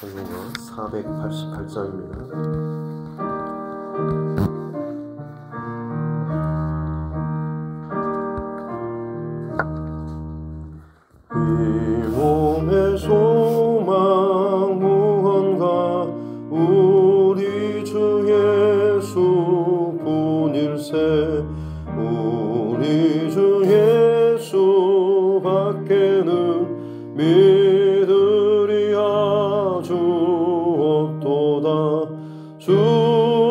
찬송가 488장입니다. 이 몸의 소망 무언가 우리 주 예수 뿐일세. 우리 주 예수 밖에는 믿으리 아주 없도다. 주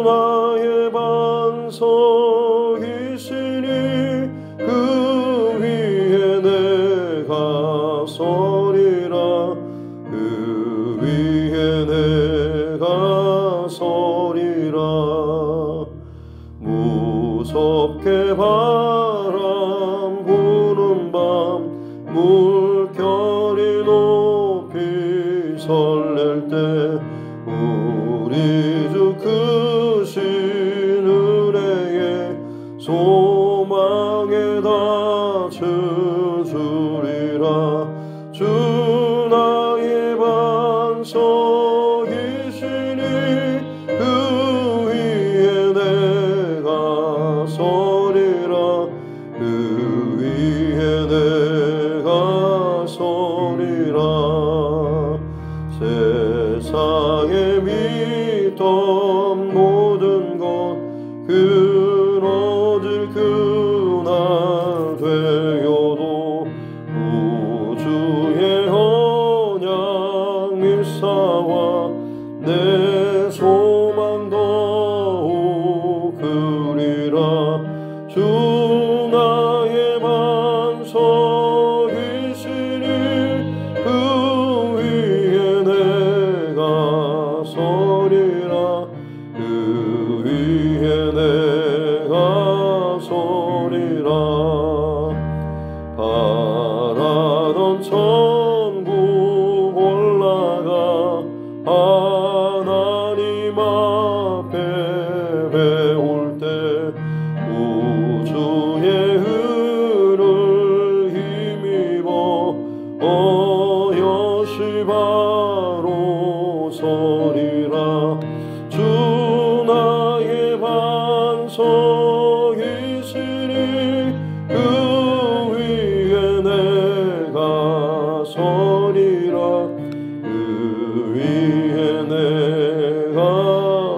나의 반석이시니 그 위에 내가 서리라. 그 위에 내가 서리라. 무섭게 바람 부는 밤 물결이 높이 설렐 때 우리 주 크신 은혜에 소망에 닫혀주리라. 주 나의 반석이시니 그 위에 내가 서리라. 그 위에 내가 서리라. 세상에 믿던 모든 것 끊어질 그날 되어도 우주의 언약 미사와 내 소망 더욱 크리라. 주 나의 반석이시니 그 위에 내가 서리라. 그 위에 내가 서리라. 바라던 천국 올라가 하나님 앞에 배울 때 우주의 은을 힘입어 어여시 바로 서리라. 주 나의 반석이시니 그 위에 내가 서리라. 그 위에 내가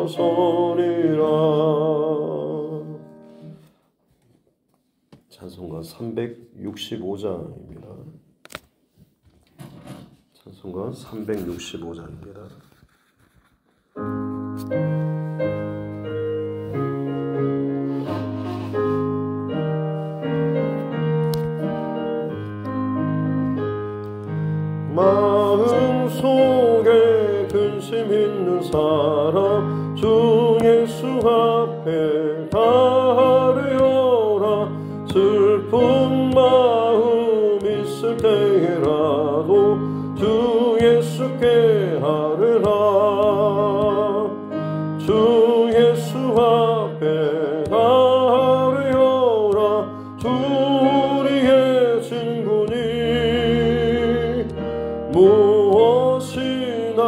서리라. 찬송가 365장입니다. 찬송가 365장입니다. 마음속에 근심 있는 사람 주 예수 앞에 다하려라. 슬픈 마음 있을 때라도 주 예수께 하르라. 주 예수 앞에 다하려라. 주 우리의 친구니 무엇이나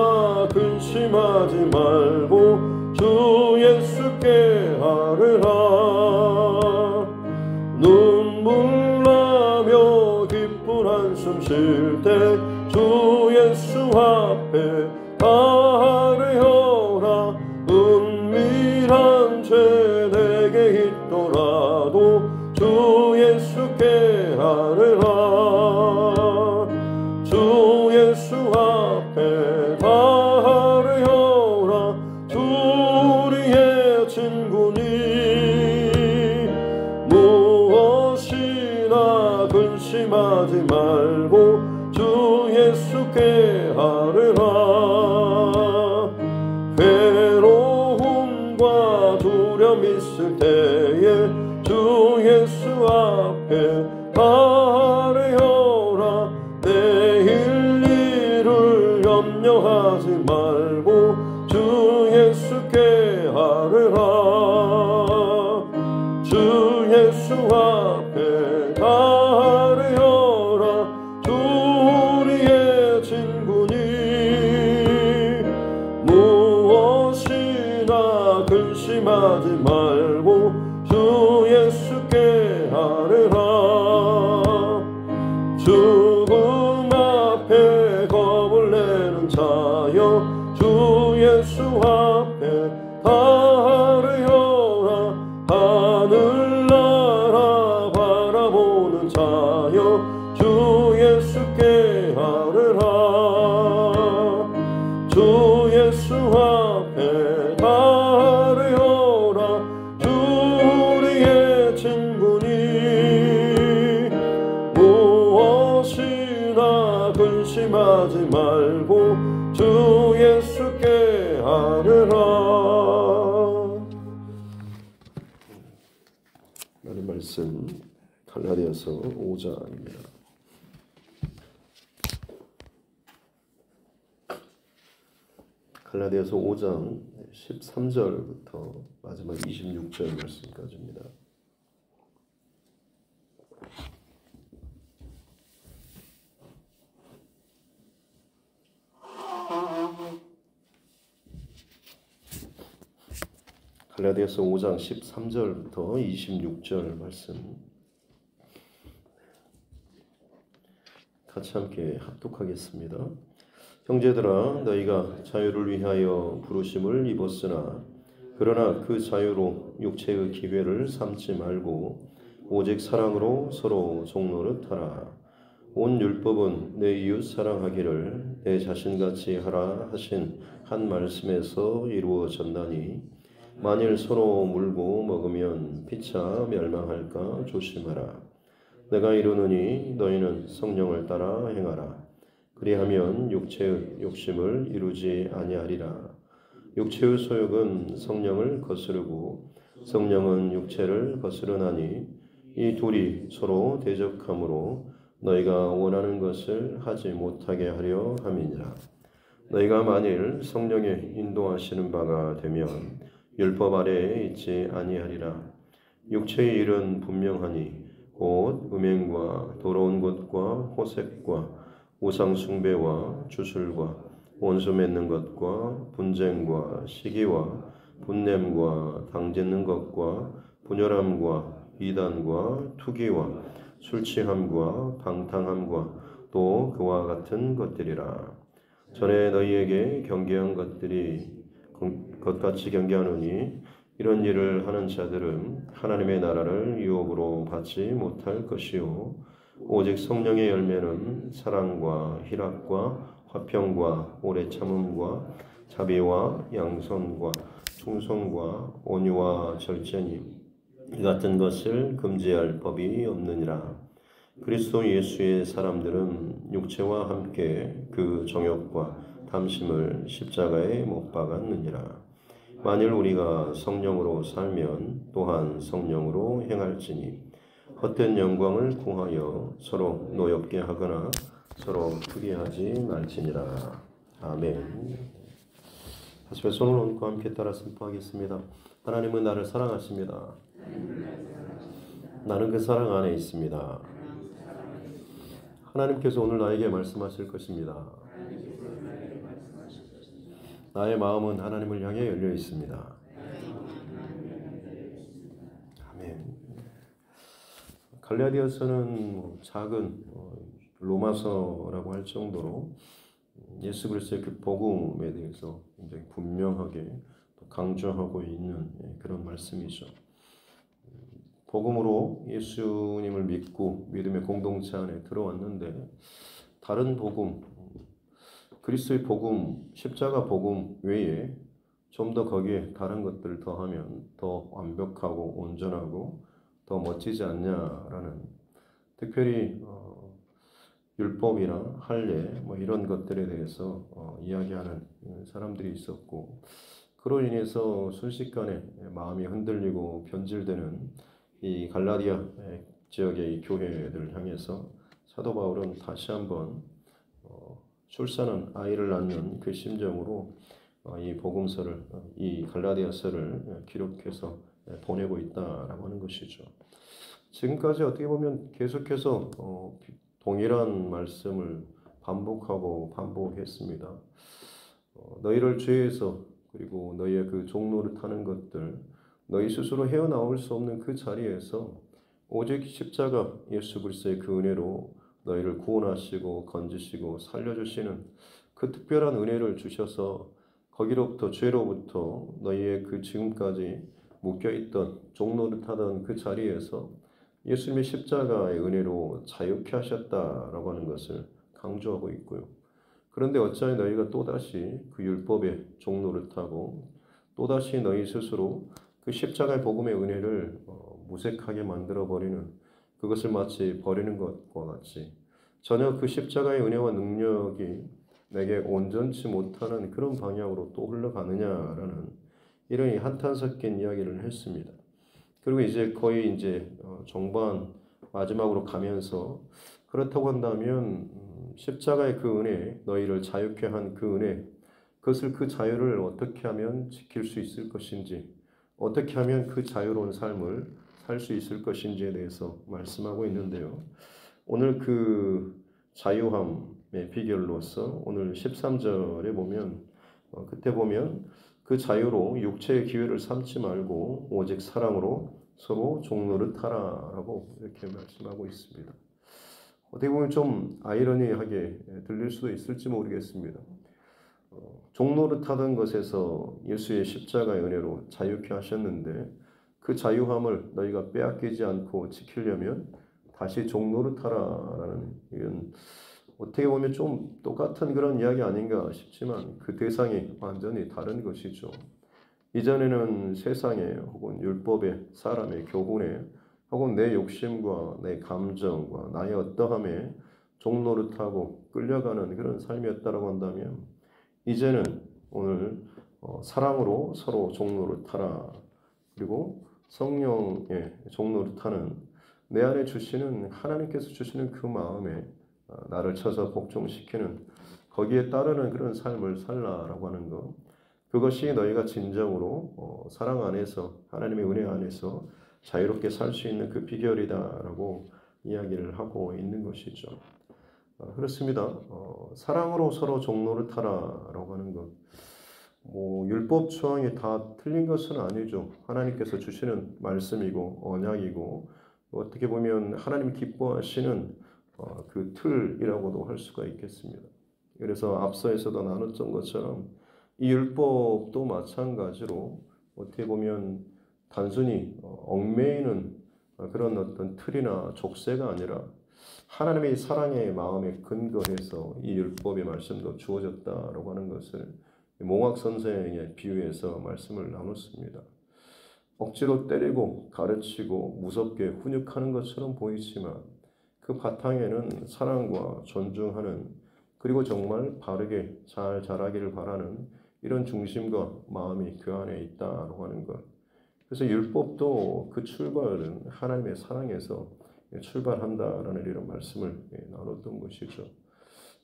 근심하지 말고 주 예수께 하르라. 눈물 나며 기쁜 한숨 쉴 때 주 예수 앞에 다하려라. 은밀한 죄 내게 있더라도 주 예수께 하르라. 주 예수 앞에 다하려라. 주 우리의 친구니 무엇이나 근심하지 말고 주 예수께 하르라. 괴로움과 두려움 있을 때에 주 예수 앞에 다하려라. 내일 일을 염려하지 말고 주 예수께 하르라. 주 예수 앞에 다하려라. 주 우리의 친구니 자여 주 예수 앞에 아뢰어라. 하늘나라 바라보는 자여 주 예수께 아뢰라. 주 예수 앞에 아뢰어라. 주 우리의 친구니 무엇이나 근심하지 말고 주 예수께 아뢰라. 하나님 말씀 갈라디아서 5장입니다. 갈라디아서 5장 13절부터 마지막 26절 말씀까지입니다. 갈라디아서 5장 13절부터 26절 말씀 같이 함께 합독하겠습니다. 형제들아, 너희가 자유를 위하여 부르심을 입었으나 그러나 그 자유로 육체의 기회를 삼지 말고 오직 사랑으로 서로 종노릇하라. 온 율법은 내 이웃 사랑하기를 내 자신같이 하라 하신 한 말씀에서 이루어졌나니 만일 서로 물고 먹으면 피차 멸망할까 조심하라. 내가 이르노니 너희는 성령을 따라 행하라. 그리하면 육체의 욕심을 이루지 아니하리라. 육체의 소욕은 성령을 거스르고 성령은 육체를 거스르나니 이 둘이 서로 대적하므로 너희가 원하는 것을 하지 못하게 하려 함이니라. 너희가 만일 성령의 인도하시는 바가 되면 율법 아래에 있지 아니하리라. 육체의 일은 분명하니 곧 음행과 더러운 것과 호색과 우상 숭배와 주술과 원수 맺는 것과 분쟁과 시기와 분냄과 당짓는 것과 분열함과 이단과 투기와 술 취함과 방탕함과 또 그와 같은 것들이라. 전에 너희에게 경계한 것같이 경계하노니 이런 일을 하는 자들은 하나님의 나라를 유업으로 받지 못할 것이요 오직 성령의 열매는 사랑과 희락과 화평과 오래 참음과 자비와 양선과 충성과 온유와 절제니 이 같은 것을 금지할 법이 없느니라. 그리스도 예수의 사람들은 육체와 함께 그 정욕과 탐심을 십자가에 못 박았느니라. 만일 우리가 성령으로 살면 또한 성령으로 행할지니 헛된 영광을 구하여 서로 노엽게 하거나 서로 투기하지 말지니라. 아멘. 다시 손을 얹고 함께 따라 선포하겠습니다. 하나님은 나를 사랑하십니다. 나는 그 사랑 안에 있습니다. 하나님께서 오늘 나에게 말씀하실 것입니다. 나의 마음은 하나님을 향해 열려 있습니다. 아멘. 갈라디아서는 작은 로마서라고 할 정도로 예수 그리스도의 그 복음에 대해서 굉장히 분명하게 강조하고 있는 그런 말씀이죠. 복음으로 예수님을 믿고 믿음의 공동체 안에 들어왔는데 다른 복음, 그리스도의 복음, 십자가 복음 외에 좀 더 거기에 다른 것들을 더하면 더 완벽하고 온전하고 더 멋지지 않냐라는, 특별히 율법이나 할례 이런 것들에 대해서 이야기하는 사람들이 있었고, 그로 인해서 순식간에 마음이 흔들리고 변질되는 이 갈라디아 지역의 이 교회들을 향해서 사도 바울은 다시 한번 출산한 아이를 낳는 그 심정으로 이 복음서를, 이 갈라디아서를 기록해서 보내고 있다라고 하는 것이죠. 지금까지 어떻게 보면 계속해서 동일한 말씀을 반복하고 반복했습니다. 너희를 죄에서, 그리고 너희의 그 종로를 타는 것들, 너희 스스로 헤어나올 수 없는 그 자리에서 오직 십자가 예수 그리스도의 그 은혜로 너희를 구원하시고 건지시고 살려주시는 그 특별한 은혜를 주셔서 거기로부터 죄로부터 너희의 그 지금까지 묶여있던 종노릇하던 그 자리에서 예수님의 십자가의 은혜로 자유케 하셨다라고 하는 것을 강조하고 있고요. 그런데 어찌하여 너희가 또다시 그 율법의 종노릇하고 또다시 너희 스스로 그 십자가의 복음의 은혜를 무색하게 만들어버리는, 그것을 마치 버리는 것과 같이 전혀 그 십자가의 은혜와 능력이 내게 온전치 못하는 그런 방향으로 또 흘러가느냐라는 이런 한탄 섞인 이야기를 했습니다. 그리고 이제 거의 이제 정반 마지막으로 가면서 그렇다고 한다면 십자가의 그 은혜, 너희를 자유케 한 그 은혜, 그것을 그 자유를 어떻게 하면 지킬 수 있을 것인지, 어떻게 하면 그 자유로운 삶을 살 수 있을 것인지에 대해서 말씀하고 있는데요. 오늘 그 자유함의 비결로서 오늘 13절에 보면 그때 보면 그 자유로 육체의 기회를 삼지 말고 오직 사랑으로 서로 종노릇하라라고 이렇게 말씀하고 있습니다. 어떻게 보면 좀 아이러니하게 들릴 수도 있을지 모르겠습니다. 종노릇하던 것에서 예수의 십자가의 은혜로 자유케 하셨는데 그 자유함을 너희가 빼앗기지 않고 지키려면 다시 종노릇하라라는, 이건 어떻게 보면 좀 똑같은 그런 이야기 아닌가 싶지만 그 대상이 완전히 다른 것이죠. 이전에는 세상에 혹은 율법의 사람의 교훈에 혹은 내 욕심과 내 감정과 나의 어떠함에 종노릇하고 끌려가는 그런 삶이었다라고 한다면 이제는 오늘 사랑으로 서로 종노릇하라, 그리고 성령의 종노릇하는 내 안에 주시는 하나님께서 주시는 그 마음에 나를 쳐서 복종시키는 거기에 따르는 그런 삶을 살라라고 하는 것, 그것이 너희가 진정으로 사랑 안에서 하나님의 은혜 안에서 자유롭게 살 수 있는 그 비결이다라고 이야기를 하고 있는 것이죠. 그렇습니다. 사랑으로 서로 종노릇하라라고 하는 것, 율법 조항이 다 틀린 것은 아니죠. 하나님께서 주시는 말씀이고 언약이고 어떻게 보면 하나님 기뻐하시는 그 틀이라고도 할 수가 있겠습니다. 그래서 앞서에서도 나눴던 것처럼 이 율법도 마찬가지로 어떻게 보면 단순히 얽매이는 그런 어떤 틀이나 족쇄가 아니라 하나님의 사랑의 마음에 근거해서 이 율법의 말씀도 주어졌다라고 하는 것을 몽학 선생의 비유에서 말씀을 나눴습니다. 억지로 때리고 가르치고 무섭게 훈육하는 것처럼 보이지만 그 바탕에는 사랑과 존중하는, 그리고 정말 바르게 잘 자라기를 바라는 이런 중심과 마음이 그 안에 있다고 하는 것. 그래서 율법도 그 출발은 하나님의 사랑에서 출발한다라는 이런 말씀을 나눴던 것이죠.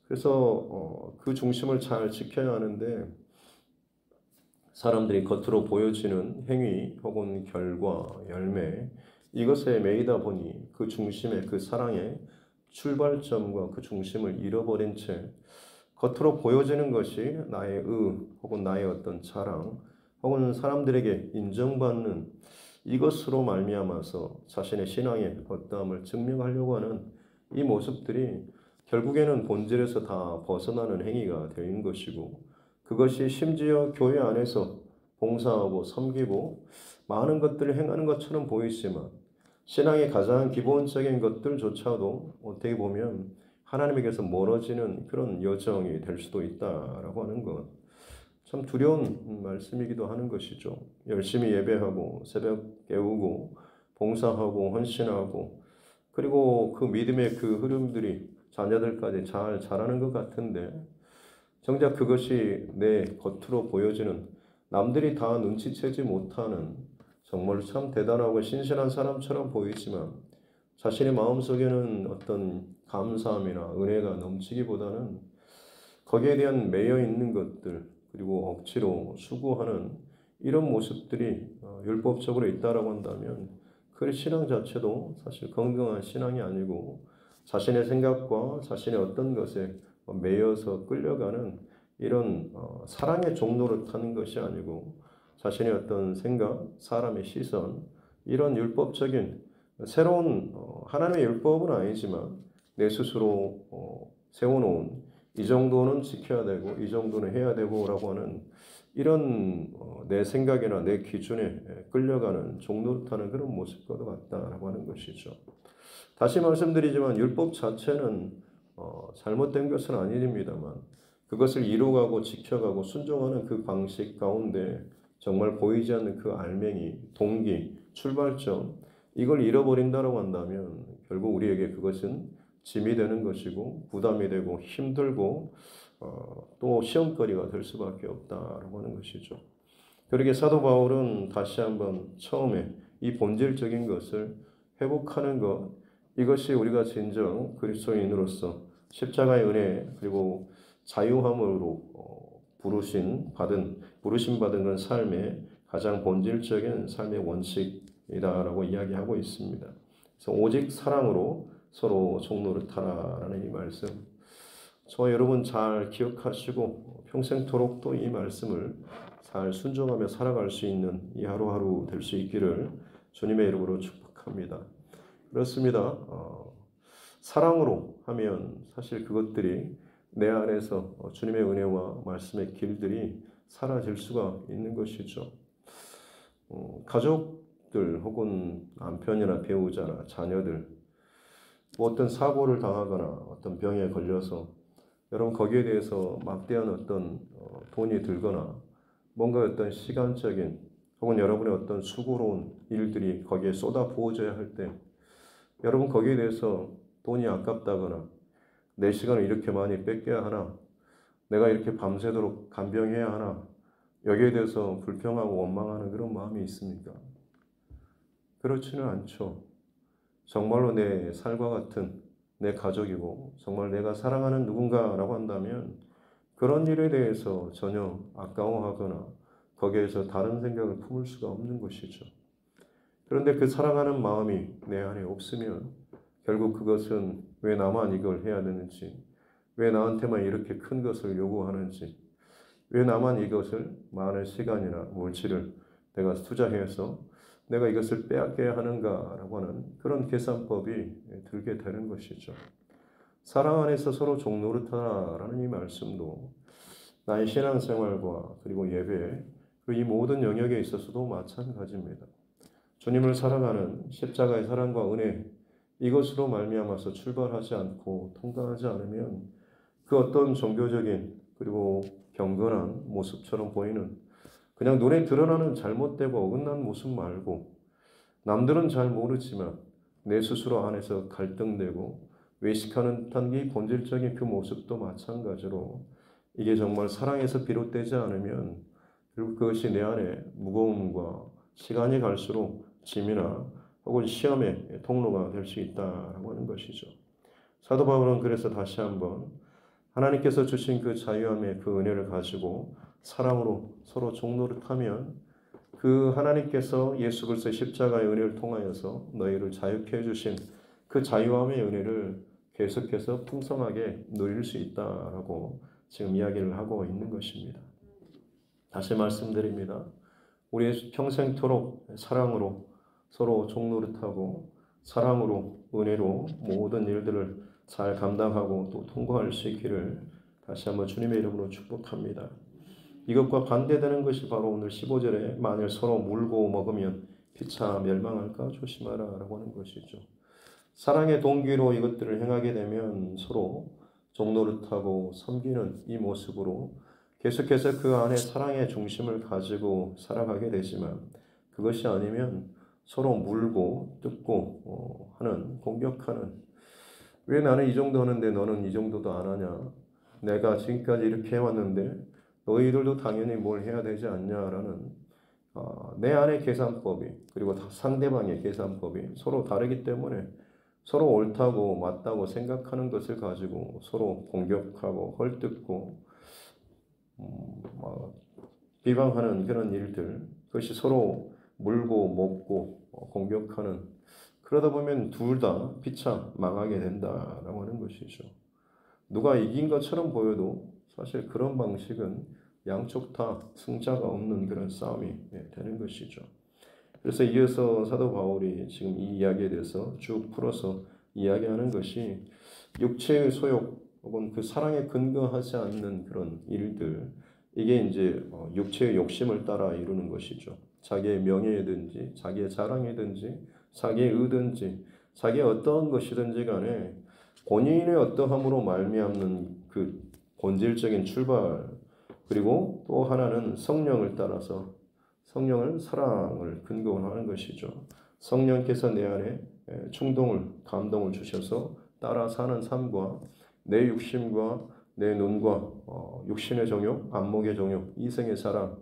그래서 그 중심을 잘 지켜야 하는데 사람들이 겉으로 보여지는 행위 혹은 결과, 열매, 이것에 매이다 보니 그 중심의 그 사랑의 출발점과 그 중심을 잃어버린 채 겉으로 보여지는 것이 나의 혹은 나의 어떤 자랑 혹은 사람들에게 인정받는 이것으로 말미암아서 자신의 신앙의 어떠함을 증명하려고 하는 이 모습들이 결국에는 본질에서 다 벗어나는 행위가 되는 것이고, 그것이 심지어 교회 안에서 봉사하고 섬기고 많은 것들을 행하는 것처럼 보이지만 신앙의 가장 기본적인 것들조차도 어떻게 보면 하나님에게서 멀어지는 그런 여정이 될 수도 있다라고 하는 것, 참 두려운 말씀이기도 하는 것이죠. 열심히 예배하고 새벽 깨우고 봉사하고 헌신하고 그리고 그 믿음의 그 흐름들이 자녀들까지 잘 자라는 것 같은데 정작 그것이 내 겉으로 보여지는 남들이 다 눈치채지 못하는 정말 참 대단하고 신실한 사람처럼 보이지만 자신의 마음속에는 어떤 감사함이나 은혜가 넘치기보다는 거기에 대한 매여 있는 것들, 그리고 억지로 수고하는 이런 모습들이 율법적으로 있다라고 한다면 그 신앙 자체도 사실 건강한 신앙이 아니고 자신의 생각과 자신의 어떤 것에 매여서 끌려가는 이런 사랑의 종로를 타는 것이 아니고 자신의 어떤 생각, 사람의 시선, 이런 율법적인 새로운 하나님의 율법은 아니지만 내 스스로 세워놓은 이 정도는 지켜야 되고 이 정도는 해야 되고라고 하는 이런 내 생각이나 내 기준에 끌려가는 종노릇하는 그런 모습과도 같다라고 하는 것이죠. 다시 말씀드리지만 율법 자체는 잘못된 것은 아닙니다만 그것을 이루어가고 지켜가고 순종하는 그 방식 가운데 정말 보이지 않는 그 알맹이, 동기, 출발점 이걸 잃어버린다고 한다면 결국 우리에게 그것은 짐이 되는 것이고 부담이 되고 힘들고 또 시험거리가 될 수밖에 없다라고 하는 것이죠. 그러게 사도 바울은 다시 한번 처음에 이 본질적인 것을 회복하는 것 이것이 우리가 진정 그리스도인으로서 십자가의 은혜 그리고 자유함으로 부르심 받은 그런 삶의 가장 본질적인 삶의 원칙이다라고 이야기하고 있습니다. 그래서 오직 사랑으로 서로 종노릇하라라는 이 말씀. 저와 여러분 잘 기억하시고 평생토록 또 이 말씀을 잘 순종하며 살아갈 수 있는 이 하루하루 될 수 있기를 주님의 이름으로 축복합니다. 그렇습니다. 사랑으로 하면 사실 그것들이 내 안에서 주님의 은혜와 말씀의 길들이 사라질 수가 있는 것이죠. 가족들 혹은 남편이나 배우자나 자녀들 뭐 어떤 사고를 당하거나 어떤 병에 걸려서 여러분 거기에 대해서 막대한 어떤 돈이 들거나 뭔가 어떤 시간적인 혹은 여러분의 어떤 수고로운 일들이 거기에 쏟아 부어져야 할 때 여러분 거기에 대해서 돈이 아깝다거나 내 시간을 이렇게 많이 뺏겨야 하나 내가 이렇게 밤새도록 간병해야 하나 여기에 대해서 불평하고 원망하는 그런 마음이 있습니까? 그렇지는 않죠. 정말로 내 삶과 같은 내 가족이고 정말 내가 사랑하는 누군가라고 한다면 그런 일에 대해서 전혀 아까워하거나 거기에서 다른 생각을 품을 수가 없는 것이죠. 그런데 그 사랑하는 마음이 내 안에 없으면 결국 그것은 왜 나만 이걸 해야 되는지, 왜 나한테만 이렇게 큰 것을 요구하는지, 왜 나만 이것을 많은 시간이나 물질을 내가 투자해서 내가 이것을 빼앗겨야 하는가라고 하는 그런 계산법이 들게 되는 것이죠. 사랑 안에서 서로 종노릇하라는 이 말씀도 나의 신앙생활과 그리고 예배 그리고 이 모든 영역에 있어서도 마찬가지입니다. 주님을 사랑하는 십자가의 사랑과 은혜 이것으로 말미암아서 출발하지 않고 통과하지 않으면 그 어떤 종교적인 그리고 경건한 모습처럼 보이는 그냥 눈에 드러나는 잘못되고 어긋난 모습 말고 남들은 잘 모르지만 내 스스로 안에서 갈등되고 외식하는 듯한 이 본질적인 그 모습도 마찬가지로 이게 정말 사랑에서 비롯되지 않으면 결국 그것이 내 안에 무거움과 시간이 갈수록 짐이나 혹은 시험의 통로가 될 수 있다라고 하는 것이죠. 사도 바울은 그래서 다시 한번 하나님께서 주신 그 자유함의 그 은혜를 가지고 사랑으로 서로 종노릇하면 그 하나님께서 예수 그리스도의 십자가의 은혜를 통하여서 너희를 자유케 해주신 그 자유함의 은혜를 계속해서 풍성하게 누릴 수 있다라고 지금 이야기를 하고 있는 것입니다. 다시 말씀드립니다. 우리의 평생토록 사랑으로 서로 종노릇하고 사랑으로 은혜로 모든 일들을 잘 감당하고 또 통과할 수 있기를 다시 한번 주님의 이름으로 축복합니다. 이것과 반대되는 것이 바로 오늘 15절에 만일 서로 물고 먹으면 피차 멸망할까 조심하라 라고 하는 것이죠. 사랑의 동기로 이것들을 행하게 되면 서로 종노릇하고 섬기는 이 모습으로 계속해서 그 안에 사랑의 중심을 가지고 살아가게 되지만 그것이 아니면 서로 물고 뜯고 하는 공격하는 왜 나는 이 정도 하는데 너는 이 정도도 안 하냐 내가 지금까지 이렇게 해왔는데 너희들도 당연히 뭘 해야 되지 않냐라는 내 안의 계산법이 그리고 상대방의 계산법이 서로 다르기 때문에 서로 옳다고 맞다고 생각하는 것을 가지고 서로 공격하고 헐뜯고 비방하는 그런 일들 그것이 서로 물고 먹고 공격하는 그러다 보면 둘 다 피차 망하게 된다라고 하는 것이죠. 누가 이긴 것처럼 보여도 사실 그런 방식은 양쪽 다 승자가 없는 그런 싸움이 되는 것이죠. 그래서 이어서 사도 바울이 지금 이 이야기에 대해서 쭉 풀어서 이야기하는 것이 육체의 소욕 혹은 그 사랑에 근거하지 않는 그런 일들, 이게 이제 육체의 욕심을 따라 이루는 것이죠. 자기의 명예이든지 자기의 자랑이든지 자기의 의든지 자기의 어떠한 것이든지 간에 본인의 어떠함으로 말미암는 그 본질적인 출발, 그리고 또 하나는 성령을 따라서 성령을 사랑을 근거로 하는 것이죠. 성령께서 내 안에 충동을 감동을 주셔서 따라 사는 삶과 내 육심과 내 눈과 육신의 정욕, 안목의 정욕, 이생의 사랑,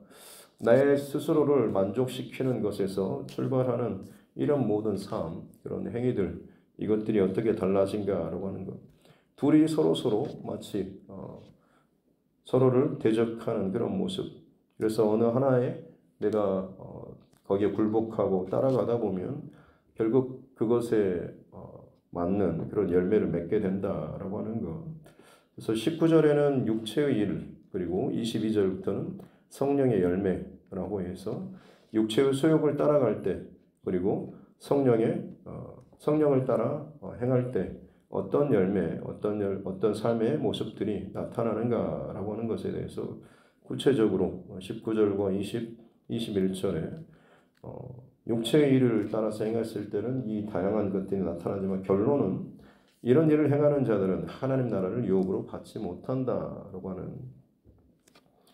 나의 스스로를 만족시키는 것에서 출발하는 이런 모든 삶, 그런 행위들, 이것들이 어떻게 달라진가라고 하는 것. 둘이 서로 마치 서로를 대적하는 그런 모습. 그래서 어느 하나에 내가 거기에 굴복하고 따라가다 보면 결국 그것에 맞는 그런 열매를 맺게 된다라고 하는 것. 그래서 19절에는 육체의 일, 그리고 22절부터는 성령의 열매라고 해서 육체의 소욕을 따라갈 때, 그리고 성령을 따라 행할 때 어떤 열매, 어떤 삶의 모습들이 나타나는가라고 하는 것에 대해서 구체적으로 19절과 21절에 육체의 일을 따라서 행했을 때는 이 다양한 것들이 나타나지만 결론은 이런 일을 행하는 자들은 하나님 나라를 유업으로 받지 못한다라고 하는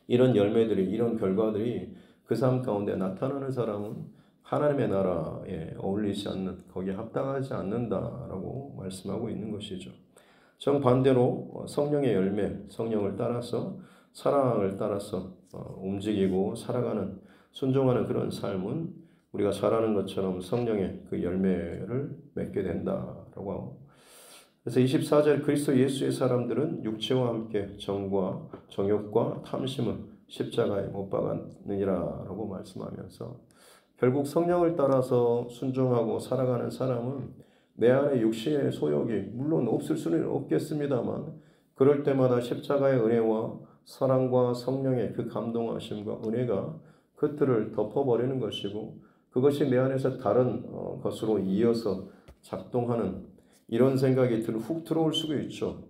이런 열매들이, 이런 결과들이 그 삶 가운데 나타나는 사람은 하나님의 나라에 어울리지 않는, 거기에 합당하지 않는다라고 말씀하고 있는 것이죠. 정반대로 성령의 열매, 성령을 따라서 사랑을 따라서 움직이고 살아가는, 순종하는 그런 삶은 우리가 잘 아는 것처럼 성령의 그 열매를 맺게 된다라고 하고, 그래서 24절 그리스도 예수의 사람들은 육체와 함께 정과 정욕과 탐심을 십자가에 못 박았느니라라고 말씀하면서 결국 성령을 따라서 순종하고 살아가는 사람은 내 안에 육신의 소욕이 물론 없을 수는 없겠습니다만 그럴 때마다 십자가의 은혜와 사랑과 성령의 그 감동하심과 은혜가 그들을 덮어버리는 것이고 그것이 내 안에서 다른 것으로 이어서 작동하는 이런 생각이 훅 들어올 수가 있죠.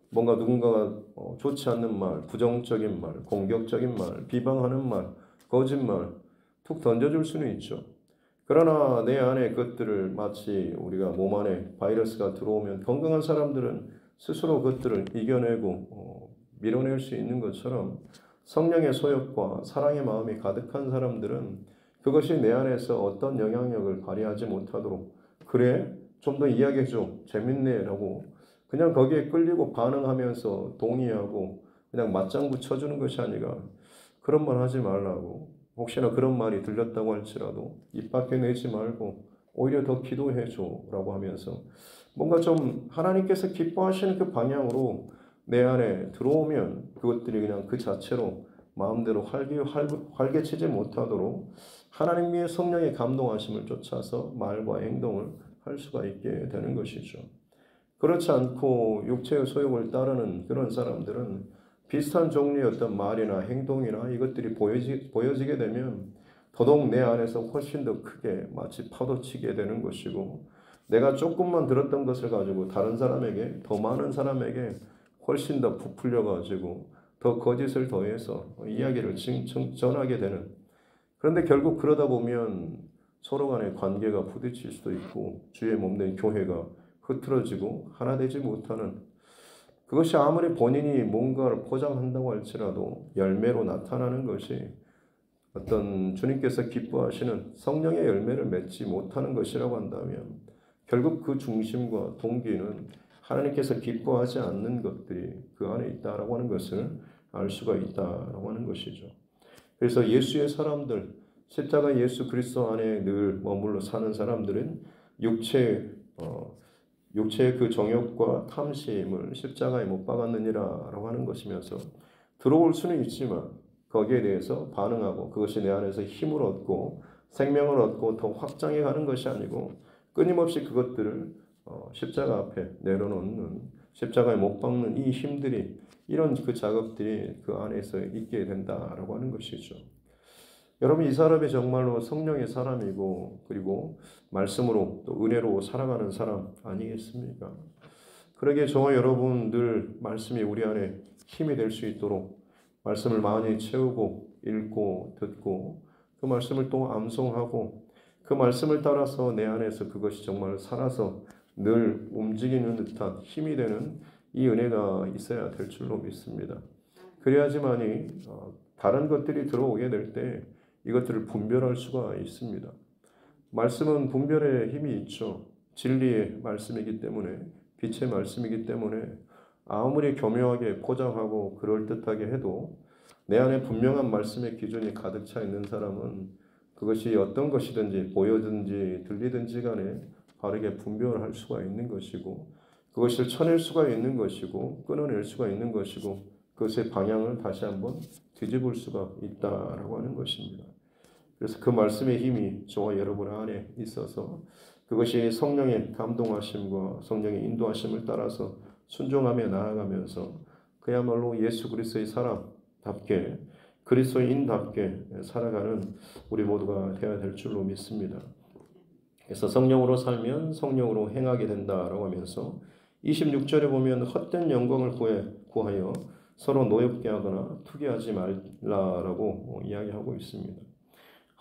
뭔가 누군가가 좋지 않는 말, 부정적인 말, 공격적인 말, 비방하는 말, 거짓말 툭 던져줄 수는 있죠. 그러나 내 안에 그것들을 마치 우리가 몸 안에 바이러스가 들어오면 건강한 사람들은 스스로 그것들을 이겨내고 밀어낼 수 있는 것처럼 성령의 소욕과 사랑의 마음이 가득한 사람들은 그것이 내 안에서 어떤 영향력을 발휘하지 못하도록 그래? 좀 더 이야기해줘. 재밌네. 라고 그냥 거기에 끌리고 반응하면서 동의하고 그냥 맞장구 쳐주는 것이 아니라 그런 말 하지 말라고, 혹시나 그런 말이 들렸다고 할지라도 입 밖에 내지 말고 오히려 더 기도해줘 라고 하면서 뭔가 좀 하나님께서 기뻐하시는 그 방향으로 내 안에 들어오면 그것들이 그냥 그 자체로 마음대로 활개치지 못하도록 하나님의 성령의 감동하심을 쫓아서 말과 행동을 할 수가 있게 되는 것이죠. 그렇지 않고 육체의 소욕을 따르는 그런 사람들은 비슷한 종류의 어떤 말이나 행동이나 이것들이 보여지게 되면 더더욱 내 안에서 훨씬 더 크게 마치 파도치게 되는 것이고 내가 조금만 들었던 것을 가지고 다른 사람에게, 더 많은 사람에게 훨씬 더 부풀려 가지고 더 거짓을 더해서 이야기를 전하게 되는, 그런데 결국 그러다 보면 서로 간의 관계가 부딪힐 수도 있고 주의 몸된 교회가 흐트러지고 하나 되지 못하는, 그것이 아무리 본인이 뭔가를 포장한다고 할지라도 열매로 나타나는 것이 어떤 주님께서 기뻐하시는 성령의 열매를 맺지 못하는 것이라고 한다면 결국 그 중심과 동기는 하나님께서 기뻐하지 않는 것들이 그 안에 있다라고 하는 것을 알 수가 있다라고 하는 것이죠. 그래서 예수의 사람들, 십자가 예수 그리스도 안에 늘 머물러 사는 사람들은 육체의 그 정욕과 탐심을 십자가에 못 박았느니라라고 하는 것이면서 들어올 수는 있지만 거기에 대해서 반응하고 그것이 내 안에서 힘을 얻고 생명을 얻고 더 확장해 가는 것이 아니고 끊임없이 그것들을 십자가 앞에 내려놓는, 십자가에 못 박는 이 힘들이, 이런 그 작업들이 그 안에서 있게 된다라고 하는 것이죠. 여러분, 이 사람이 정말로 성령의 사람이고 그리고 말씀으로 또 은혜로 살아가는 사람 아니겠습니까? 그러기에 저와 여러분 늘 말씀이 우리 안에 힘이 될 수 있도록 말씀을 많이 채우고 읽고 듣고 그 말씀을 또 암송하고 그 말씀을 따라서 내 안에서 그것이 정말 살아서 늘 움직이는 듯한 힘이 되는 이 은혜가 있어야 될 줄로 믿습니다. 그래야지만이 다른 것들이 들어오게 될 때 이것들을 분별할 수가 있습니다. 말씀은 분별의 힘이 있죠. 진리의 말씀이기 때문에, 빛의 말씀이기 때문에 아무리 교묘하게 포장하고 그럴듯하게 해도 내 안에 분명한 말씀의 기준이 가득 차 있는 사람은 그것이 어떤 것이든지 보여든지 들리든지 간에 바르게 분별할 수가 있는 것이고 그것을 쳐낼 수가 있는 것이고 끊어낼 수가 있는 것이고 그것의 방향을 다시 한번 뒤집을 수가 있다라고 하는 것입니다. 그래서 그 말씀의 힘이 저와 여러분 안에 있어서 그것이 성령의 감동하심과 성령의 인도하심을 따라서 순종하며 나아가면서 그야말로 예수 그리스도의 사람답게 그리스도인답게 살아가는 우리 모두가 되어야 될 줄로 믿습니다. 그래서 성령으로 살면 성령으로 행하게 된다라고 하면서 26절에 보면 헛된 영광을 구하여 서로 노엽게 하거나 투기하지 말라라고 이야기하고 있습니다.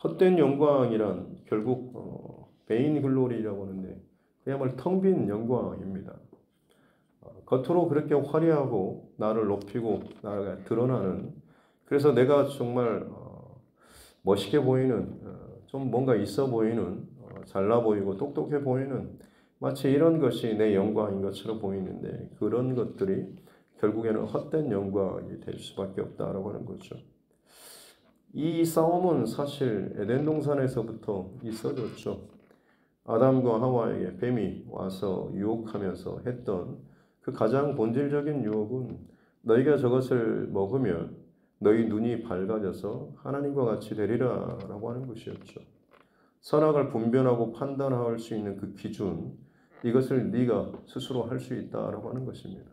헛된 영광이란 결국 베인 글로리라고 하는데 그야말로 텅 빈 영광입니다. 겉으로 그렇게 화려하고 나를 높이고 나가 드러나는 그래서 내가 정말 멋있게 보이는 좀 뭔가 있어 보이는 잘나 보이고 똑똑해 보이는 마치 이런 것이 내 영광인 것처럼 보이는데 그런 것들이 결국에는 헛된 영광이 될 수밖에 없다라고 하는 거죠. 이 싸움은 사실 에덴 동산에서부터 있어졌죠. 아담과 하와에게 뱀이 와서 유혹하면서 했던 그 가장 본질적인 유혹은 너희가 저것을 먹으면 너희 눈이 밝아져서 하나님과 같이 되리라 라고 하는 것이었죠. 선악을 분별하고 판단할 수 있는 그 기준 이것을 네가 스스로 할 수 있다라고 하는 것입니다.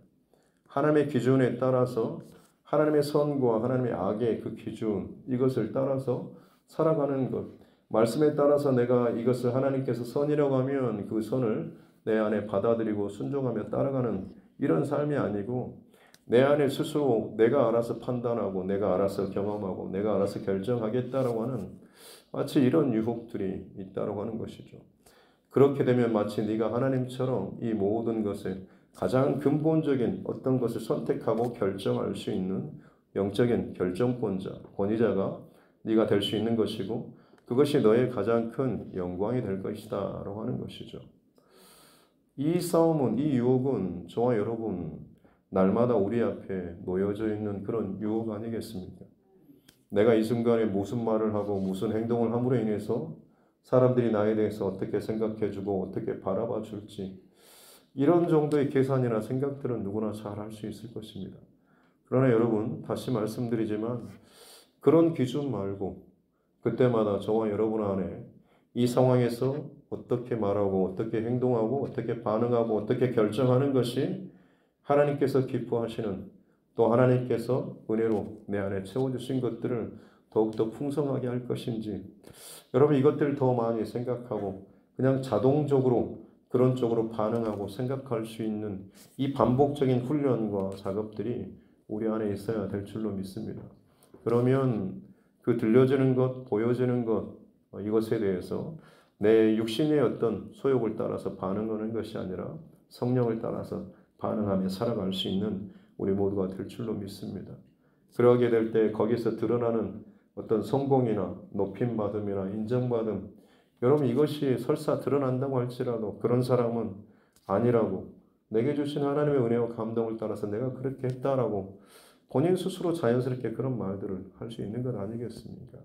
하나님의 기준에 따라서 하나님의 선과 하나님의 악의 그 기준 이것을 따라서 살아가는 것 말씀에 따라서 내가 이것을 하나님께서 선이라고 하면 그 선을 내 안에 받아들이고 순종하며 따라가는 이런 삶이 아니고 내 안에 스스로 내가 알아서 판단하고 내가 알아서 경험하고 내가 알아서 결정하겠다라고 하는 마치 이런 유혹들이 있다라고 하는 것이죠. 그렇게 되면 마치 네가 하나님처럼 이 모든 것에 가장 근본적인 어떤 것을 선택하고 결정할 수 있는 영적인 결정권자, 권위자가 네가 될 수 있는 것이고 그것이 너의 가장 큰 영광이 될 것이다 라고 하는 것이죠. 이 싸움은, 이 유혹은 저와 여러분 날마다 우리 앞에 놓여져 있는 그런 유혹 아니겠습니까? 내가 이 순간에 무슨 말을 하고 무슨 행동을 함으로 인해서 사람들이 나에 대해서 어떻게 생각해주고 어떻게 바라봐 줄지 이런 정도의 계산이나 생각들은 누구나 잘 할 수 있을 것입니다. 그러나 여러분 다시 말씀드리지만 그런 기준 말고 그때마다 저와 여러분 안에 이 상황에서 어떻게 말하고 어떻게 행동하고 어떻게 반응하고 어떻게 결정하는 것이 하나님께서 기뻐하시는 또 하나님께서 은혜로 내 안에 채워주신 것들을 더욱더 풍성하게 할 것인지 여러분 이것들을 더 많이 생각하고 그냥 자동적으로 그런 쪽으로 반응하고 생각할 수 있는 이 반복적인 훈련과 작업들이 우리 안에 있어야 될 줄로 믿습니다. 그러면 그 들려지는 것, 보여지는 것 이것에 대해서 내 육신의 어떤 소욕을 따라서 반응하는 것이 아니라 성령을 따라서 반응하며 살아갈 수 있는 우리 모두가 될 줄로 믿습니다. 그러게 될 때 거기서 드러나는 어떤 성공이나 높임받음이나 인정받음 여러분 이것이 설사 드러난다고 할지라도 그런 사람은 아니라고 내게 주신 하나님의 은혜와 감동을 따라서 내가 그렇게 했다라고 본인 스스로 자연스럽게 그런 말들을 할 수 있는 것 아니겠습니까?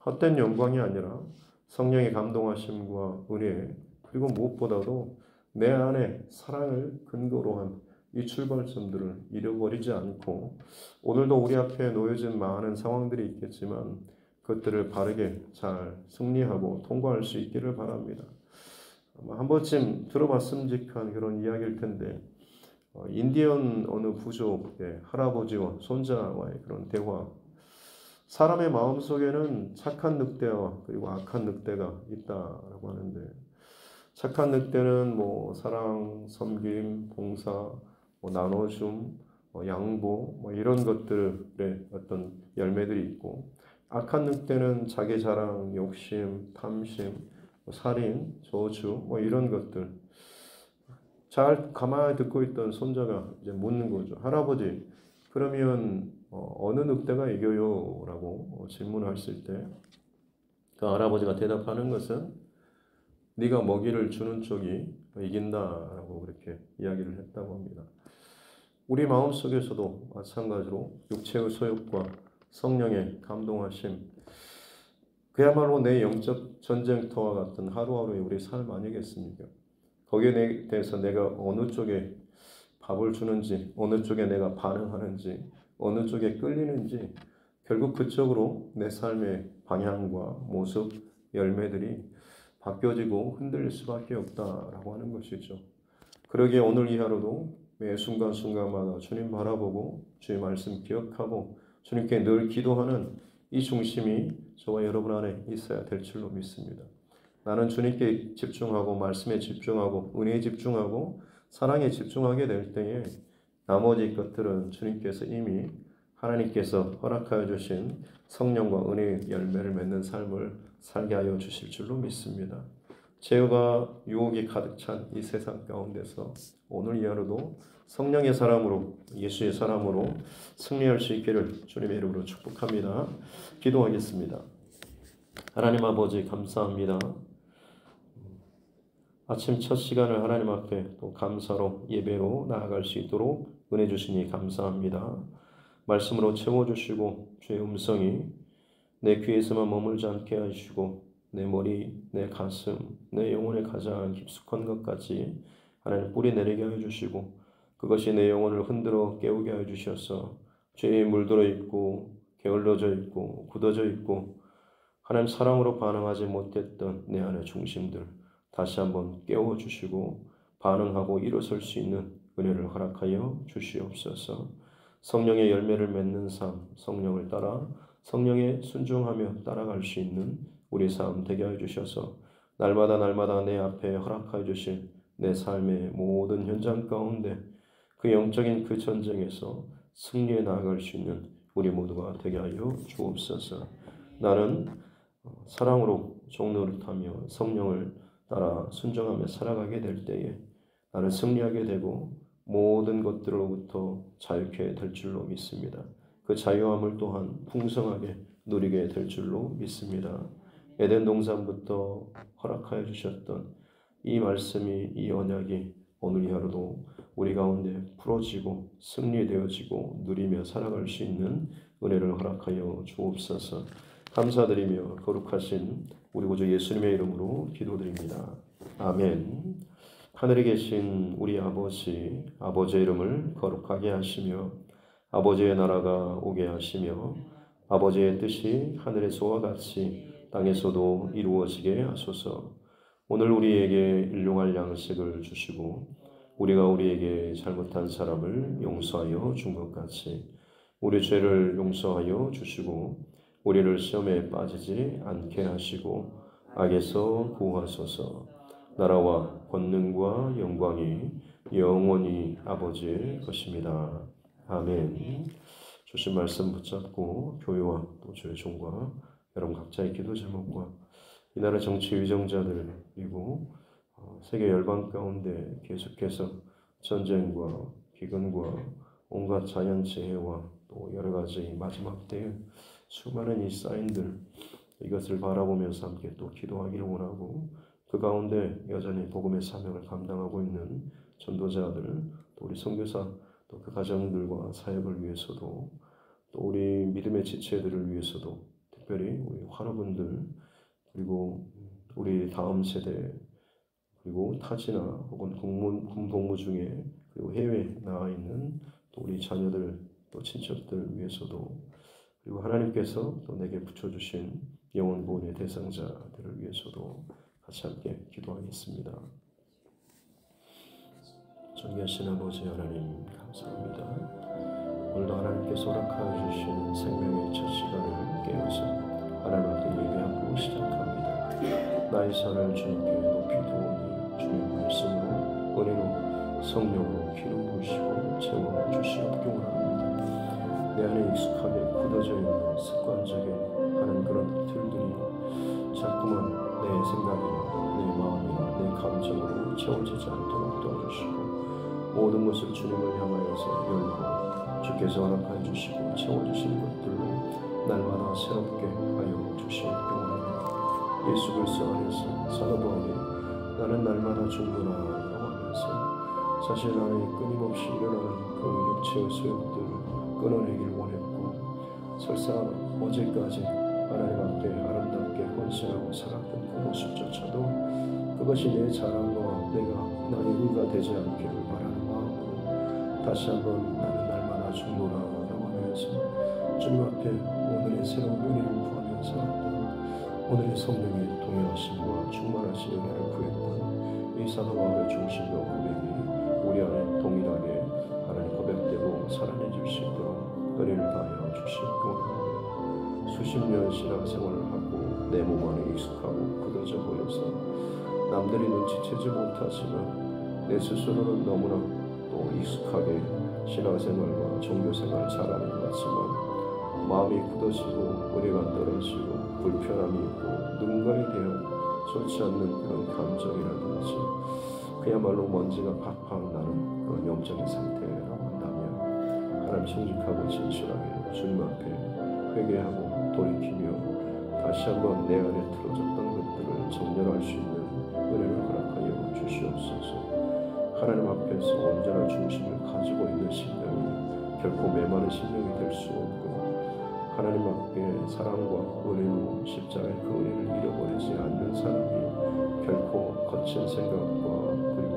헛된 영광이 아니라 성령의 감동하심과 은혜 그리고 무엇보다도 내 안에 사랑을 근거로 한 이 출발점들을 잃어버리지 않고 오늘도 우리 앞에 놓여진 많은 상황들이 있겠지만 그것들을 바르게 잘 승리하고 통과할 수 있기를 바랍니다. 한 번쯤 들어봤음직한 그런 이야기일 텐데 인디언 어느 부족의 할아버지와 손자와의 그런 대화 사람의 마음속에는 착한 늑대와 그리고 악한 늑대가 있다라고 하는데 착한 늑대는 뭐 사랑, 섬김, 봉사, 뭐 나눠줌, 양보, 뭐 이런 것들의 어떤 열매들이 있고, 악한 늑대는 자기 자랑, 욕심, 탐심, 뭐 살인, 저주, 뭐 이런 것들. 잘 가만히 듣고 있던 손자가 이제 묻는 거죠. 할아버지, 그러면 어느 늑대가 이겨요? 라고 질문했을 때 그 할아버지가 대답하는 것은 네가 먹이를 주는 쪽이 이긴다라고 그렇게 이야기를 했다고 합니다. 우리 마음속에서도 마찬가지로 육체의 소욕과 성령의 감동하심, 그야말로 내 영적 전쟁터와 같은 하루하루의 우리 삶 아니겠습니까? 거기에 대해서 내가 어느 쪽에 밥을 주는지, 어느 쪽에 내가 반응하는지, 어느 쪽에 끌리는지, 결국 그쪽으로 내 삶의 방향과 모습, 열매들이 바뀌어지고 흔들릴 수밖에 없다라고 하는 것이죠. 그러기에 오늘 이 하루도 매 순간순간마다 주님 바라보고 주의 말씀 기억하고 주님께 늘 기도하는 이 중심이 저와 여러분 안에 있어야 될 줄로 믿습니다. 나는 주님께 집중하고 말씀에 집중하고 은혜에 집중하고 사랑에 집중하게 될 때에 나머지 것들은 주님께서 이미 하나님께서 허락하여 주신 성령과 은혜의 열매를 맺는 삶을 살게 하여 주실 줄로 믿습니다. 죄와 유혹이 가득 찬 이 세상 가운데서 오늘 이 하루도 성령의 사람으로 예수의 사람으로 승리할 수 있기를 주님의 이름으로 축복합니다. 기도하겠습니다. 하나님 아버지 감사합니다. 아침 첫 시간을 하나님 앞에 또 감사로 예배로 나아갈 수 있도록 은혜 주시니 감사합니다. 말씀으로 채워주시고 주의 음성이 내 귀에서만 머물지 않게 하시고 내 머리, 내 가슴, 내 영혼에 가장 깊숙한 것까지 하나님 뿌리 내리게 하여 주시고 그것이 내 영혼을 흔들어 깨우게 하여 주셔서 죄에 물들어 있고 게을러져 있고 굳어져 있고 하나님 사랑으로 반응하지 못했던 내 안의 중심들 다시 한번 깨워주시고 반응하고 일어설 수 있는 은혜를 허락하여 주시옵소서. 성령의 열매를 맺는 삶, 성령을 따라 성령에 순종하며 따라갈 수 있는 우리 삶 되게 하여 주셔서 날마다 내 앞에 허락하여 주신 내 삶의 모든 현장 가운데 그 영적인 그 전쟁에서 승리해 나아갈 수 있는 우리 모두가 되게 하여 주옵소서. 나는 사랑으로 종노릇하며 성령을 따라 순종하며 살아가게 될 때에 나는 승리하게 되고 모든 것들로부터 자유케 될 줄로 믿습니다. 그 자유함을 또한 풍성하게 누리게 될 줄로 믿습니다. 에덴 동산부터 허락하여 주셨던 이 말씀이 이 언약이 오늘 이 하루도 우리 가운데 풀어지고 승리되어지고 누리며 살아갈 수 있는 은혜를 허락하여 주옵소서. 감사드리며 거룩하신 우리 구주 예수님의 이름으로 기도드립니다. 아멘. 하늘에 계신 우리 아버지, 아버지의 이름을 거룩하게 하시며 아버지의 나라가 오게 하시며 아버지의 뜻이 하늘에서와 같이 땅에서도 이루어지게 하소서. 오늘 우리에게 일용할 양식을 주시고 우리가 우리에게 잘못한 사람을 용서하여 준 것 같이 우리 죄를 용서하여 주시고 우리를 시험에 빠지지 않게 하시고 악에서 구하소서. 나라와 권능과 영광이 영원히 아버지의 것입니다. 아멘. 주신 말씀 붙잡고 교회와 또 주의 종과 여러분 각자의 기도 제목과 이 나라 정치 위정자들 그리고 세계 열방 가운데 계속해서 전쟁과 기근과 온갖 자연재해와 또 여러 가지 마지막 때의 수많은 이 사인들 이것을 바라보면서 함께 또 기도하기를 원하고 그 가운데 여전히 복음의 사명을 감당하고 있는 전도자들 또 우리 선교사 또 그 가정들과 사역을 위해서도 또 우리 믿음의 지체들을 위해서도 특별히 우리 환우분들 그리고 우리 다음 세대 그리고 타지나 혹은 군 복무 중에 그리고 해외에 나와 있는 또 우리 자녀들 또 친척들 위해서도 그리고 하나님께서 또 내게 붙여주신 영원 구원의 대상자들을 위해서도 같이 함께 기도하겠습니다. 존귀하신 아버지 하나님 감사합니다. 오늘도 하나님께서 허락하여 주신 생명의 첫 시간을 깨어서 하나님 앞에 예배하고 시작합니다. 나의 산을 주님께 높이 두오니 안에 익숙하게 굳어져 있는 습관적인 하는 그런 틀들이 자꾸만 내 생각이나 내 마음이나 내 감정으로 채워지지 않도록 도와주시고, 모든 것을 주님을 향하여서 열고 주께서 허락하여 주시고 채워주신 것들로 날마다 새롭게 하여 주시옵기 원합니다. 예수 그리스도 안에서 사도바울이 나는 날마다 죽노라 라고 하면서 자신 안에 끊임없이 일어나는 그 육체의 소욕들을 끊어내길 원했고, 설사 어제까지 하나님 앞에 아름답게 헌신하고 살았던 그 모습조차도 그것이 내 자랑과 내가 나의 의가 되지 않기를 바라는 마음으로 다시 한번 나는 날마다 죽노라 라고 하면서 주님 앞에 오늘의 새로운 은혜를 구하며 살았던, 오늘의 성령의 동행하심과 충만하신 은혜를 구했던 이 사도 바울의 중심과 고백이 우리 안에 동일하게 하나님 고백되고 살아내줄 수 있도록 은혜를 다하여 주시옵기 원합니다. 수십 년 신앙생활을 하고 내 몸 안에 익숙하고 굳어져 보여서 남들이 눈치채지 못하지만 내 스스로는 너무나 또 익숙하게 신앙생활과 종교생활을 잘하는 것 같지만 마음이 굳어지고 은혜가 떨어지고 불편함이 있고 누군가에 대한 좋지 않는 그런 감정이라든지 그야말로 먼지가 팍팍 나는 그런 영적인 상태라고 한다면 하나님 정직하고 진실하게 주님 앞에 회개하고 돌이키며 다시 한번 내 안에 틀어졌던 것들을 정렬할 수 있는 은혜를 허락하여 주시옵소서. 하나님 앞에서 온전한 중심을 가지고 있는 심령이 결코 메마른 심령이 될 수 없고, 하나님 앞에 사랑과 은혜로 십자가의 그 은혜를 잃어버리지 않는 사람이 결코 거친 생각과 그리고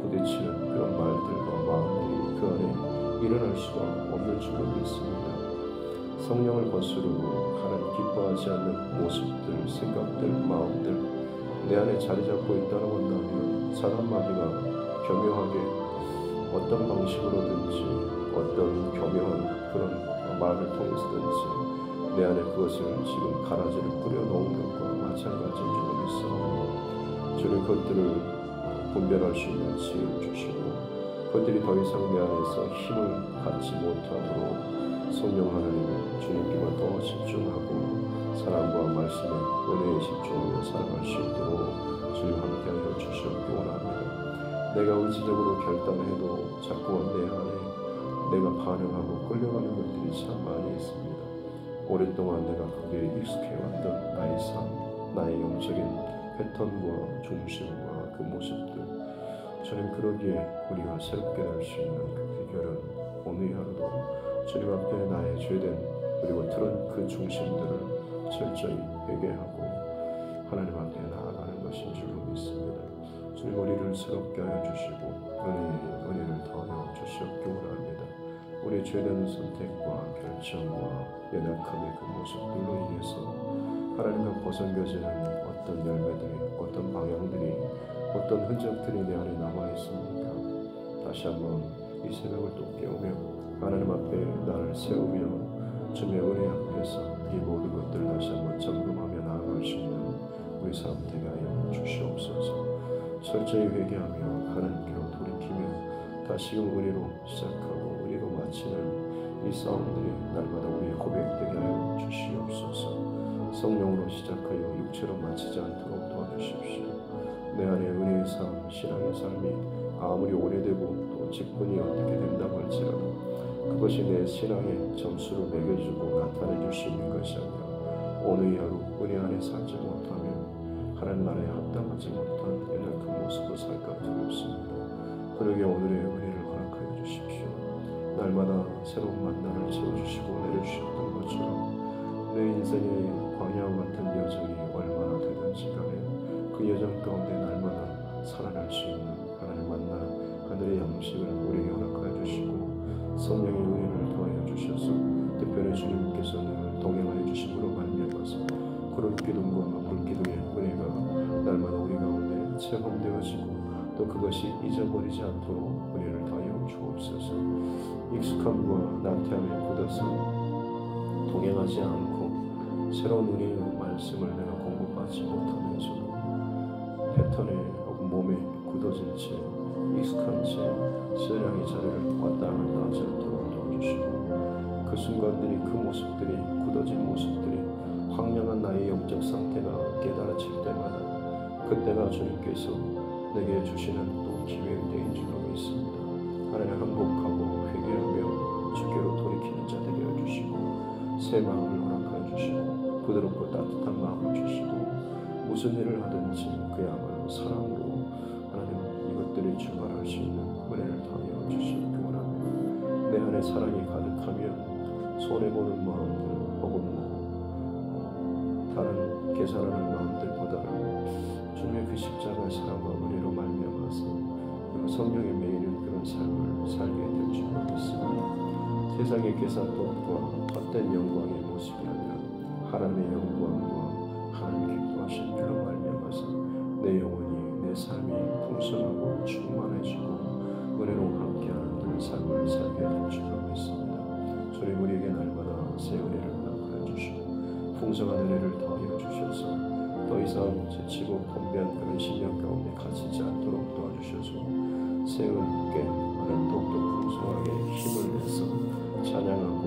부딪히는 그런 말들과 마음들이 그 안에 일어날 수가 없는 줄로 믿습니다. 성령을 거스르고 하나님 기뻐하지 않는 모습들, 생각들, 마음들 내 안에 자리 잡고 있다고 한다면 사람마디가 교묘하게 어떤 방식으로든지 어떤 교묘한 그런 말을 통해서든지 내 안에 그것을 지금 가라지를 뿌려놓은 것과 마찬가지인 줄로 믿사오니 주님 그것들을 분별할 수 있는 지혜를 주시고 그것들이 더 이상 내 안에서 힘을 갖지 못하도록 성령 하나님 주님께만 더 집중하고 사랑과 말씀에 은혜에 집중하며 살아갈 수 있도록 주님 함께하여 주시옵기 원합니다. 내가 의지적으로 결단해도 자꾸만 내 안에 내가 반응하고 끌려가는 것들이 참 많이 있습니다. 오랫동안 내가 거기에 익숙해왔던 나의 삶, 나의 영적인 패턴과 중심과 그 모습들, 주님 그러기에 우리가 새롭게 될 수 있는 그 비결은 오늘 하루도 주님 앞에 나의 죄된 그리고 틀은 그 중심들을 철저히 회개하고 하나님 앞에 나아가는 것인 줄로 믿습니다. 주님 우리를 새롭게 하여 주시고 은혜를 더하여 주시옵기 원합니다. 우리의 죄된 선택과 결정과 연약함의 그 모습들로 인해서 하나님과 벗어겨지는 어떤 열매들이, 어떤 방향들이, 어떤 흔적들이 내 안에 남아 있습니까? 다시 한번 이 새벽을 또 깨우며 하나님 앞에 나를 세우며 주님의 은혜 앞에서 이 모든 것들을 다시 한번 점검하며 나아갈 수 있는 우리 사람 되게 하여 주시옵소서. 철저히 회개하며 하나님께로 돌이키며 다시금 은혜로 시작하고 은혜로 마치는 이 싸움들이 날마다 우리의 고백되게 하여 주시옵소서. 성령으로 시작하여 육체로 마치지 않도록 도와주십시오. 내 안에 은혜의 삶, 신앙의 삶이 아무리 오래되고 또 직분이 어떻게 된다고 할지라도 그것이 내 신앙의 점수를 매겨주고 나타내줄 수 있는 것이 아니라 오늘 하루 은혜 안에 살지 못하면 하나님 나라에 합당하지 못한 연약한 모습으로 살까 두렵습니다. 그러기에 오늘의 은혜를 허락하여 주십시오. 날마다 새로운 만나를 채워주시고 내려주셨던 것처럼 내 인생의 광야와 같은 여정이 얼마나 되든지 간에 그 여정 가운데 날마다 살아날 수 있는 하나님 만나 하늘의 양식을 우리에게 허락하여 주시고 성령의 은혜를 더하여 주셔서 특별히 주님께서 늘 동행하여 주심으로 말미암아서 그런 기둥과 불기둥의 은혜가 날마다 우리 가운데 체험되어지고 또 그것이 잊어버리지 않도록 은혜를 더하여 주옵소서. 익숙함과 나태함에 굳어서 동행하지 않고 새로운 은혜의 말씀을 내가 공부받지 못하면서도 패턴에 혹은 몸에 굳어진 채 익숙한 채 신앙의 자리를 왔다 갔다 하지 않도록 도와주시고 그 순간들이, 그 모습들이, 굳어진 모습들이, 황량한 나의 영적 상태가 깨달아질 때마다 그때가 주님께서 내게 주시는 또 기회의 때인 줄로 믿습니다. 하나님, 항복하고 회개하며 주께로 돌이키는 자 되게 해주시고 새 마음을 허락하여 주시고 부드럽고 따뜻한 마음을 주시고 무슨 일을 하든지 그야말로 사랑으로 하나님 이것들이 출발할 수 있는 은혜를 더하여 주시기 원합니다. 내 안에 사랑이 가득하면 손해보는 마음들 혹은 다른 계산하는 마음들보다는 주님의 그 십자가의 사랑과 은혜로 말미암아서 성령의 매이는 그런 삶을 살게 될 줄 믿습니다. 세상의 계산법과 헛된 영광의 모습이 아니라 하나님의 영광과 하나님의 기뻐하신 일로 말미암아서 내 영혼이, 내 삶이 풍성하고 충만해지고 은혜로 함께하는 그런 삶을 살게 될 줄로 믿습니다. 주님, 우리에게 날마다 새 은혜를 허락하여 주시고 풍성한 은혜를 더하여 주셔서 더 이상 지치고 건배한 그런 심령 가운데 갇히지 않도록 도와주셔서 새 은혜께 하나님 더욱더 풍성하게 힘을 내서 찬양하고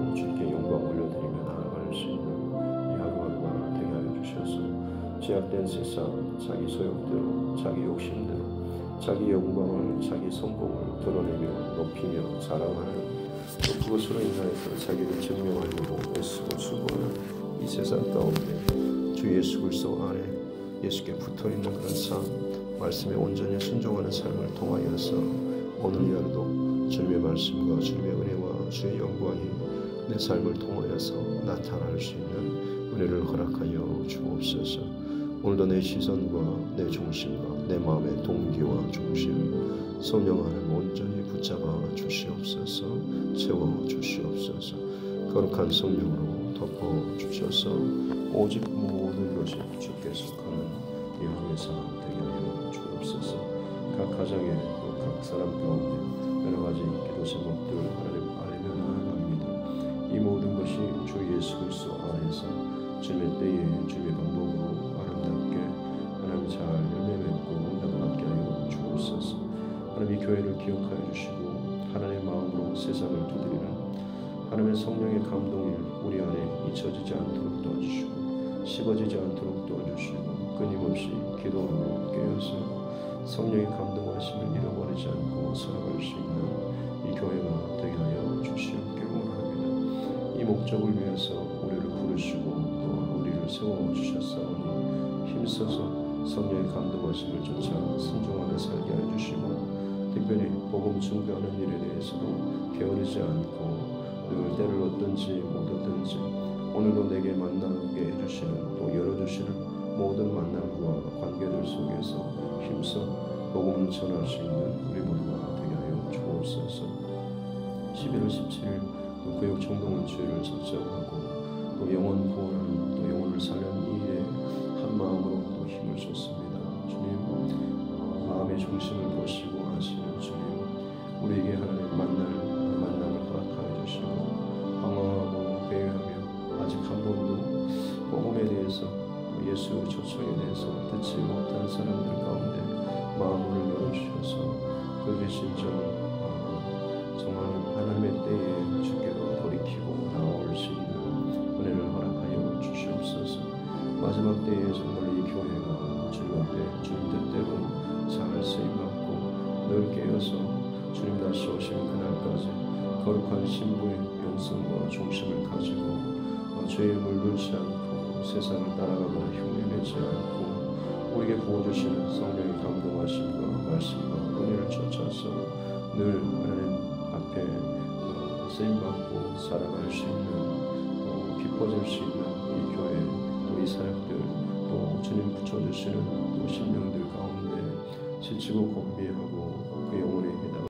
또 주께 영광 올려드리며 나아갈 수 있는 이 하루하루가 되게 하여 주셔서 죄악된 세상, 자기 소욕대로, 자기 욕심대로 자기 영광을, 자기 성공을 드러내며 높이며 자랑하는 또 그것으로 인하여서 자기를 증명하려고 애쓰고 수고하는 이 세상 가운데 주 예수 그리스도 안에 예수께 붙어있는 그런 삶, 말씀에 온전히 순종하는 삶을 통하여서 오늘 이 하루도 주님의 말씀과 주님의 은혜와 주의 영광이 내 삶을 통하여서 나타날 수 있는 은혜를 허락하여 주옵소서. 오늘도 내 시선과 내 중심과 내 마음의 동기와 중심 성령 안을 온전히 붙잡아 주시옵소서. 채워 주시옵소서. 거룩한 성령으로 덮어 주셔서 오직 모든 것이 주께 속하는 이 하루의 삶 되게 하여 주옵소서. 각 가정에 또 각 사람 가운데 여러 가지 기도 제목들 하나님 알며 나아갑니다. 이 모든 것이 주 예수 그리스도 안에서 주님의 때에 주님의 방법으로 아름답게 하나님 잘 열매 맺고 응답을 받게 하여 주옵소서. 하나님 이 교회를 기억하여 주시고 하나님의 마음으로 세상을 두드리는 하나님의 성령의 감동이 우리 안에 잊혀지지 않도록 도와주시고 식어지지 않도록 도와주시고 끊임없이 기도하고 깨어서 성령의 감동하심을 잃어버리지 않고 살아갈 수 있는 이 교회가 되게 하여 주시옵길 원합니다. 이 목적을 위해서 우리를 부르시고 또 우리를 세워주셨사오니 힘써서 성령의 감동하심을 쫓아 순종하며 살게 해주시고 특별히 복음 증거하는 일에 대해서도 게으르지 않고 늘 때를 얻든지 못 얻든지 오늘도 내게 만나게 해주시는 또 열어주시는 모든 만남과 관계들 속에서 힘써 복음을 전할 수 있는 우리 모두가 되게 하여 주옵소서. 11월 17일 또 구역 총동원 주일을 작정하고 또 영혼 구원하는 또 영혼을 살려는 이 일에 한 마음으로 또 힘을 쏟습니다. 주님, 마음의 중심을 보시고 하시는 주님, 우리에게 하나님 만남을 허락하여 주시고 방황하고 배회하며 아직 한 번도 복음에 대해서 예수 초청에 대해서 듣지 못한 사람들 가운데 마음을 열어주셔서 그 계신점 정말 하나님의 때에 주께로 돌이키고 나올 수 있는 은혜를 허락하여 주시옵소서. 마지막 때에 정말 이 교회가 주님 앞에 주님 뜻대로 잘 쓰임받고 늘 깨어서 주님 다시 오시는 그날까지 거룩한 신부의 영성과 중심을 가지고 죄에 물들지 않고 세상을 따라가거나 흉내내지 않고 우리에게 부어주시는 성령의 감동하심과 말씀과 은혜를 쫓아서 늘 하나님 앞에 쓰임받고 살아갈 수 있는 또 기뻐질 수 있는 이 교회 또 이 사역들 또 주님 붙여주시는 또 심령들 가운데 지치고 건비하고 그 영혼의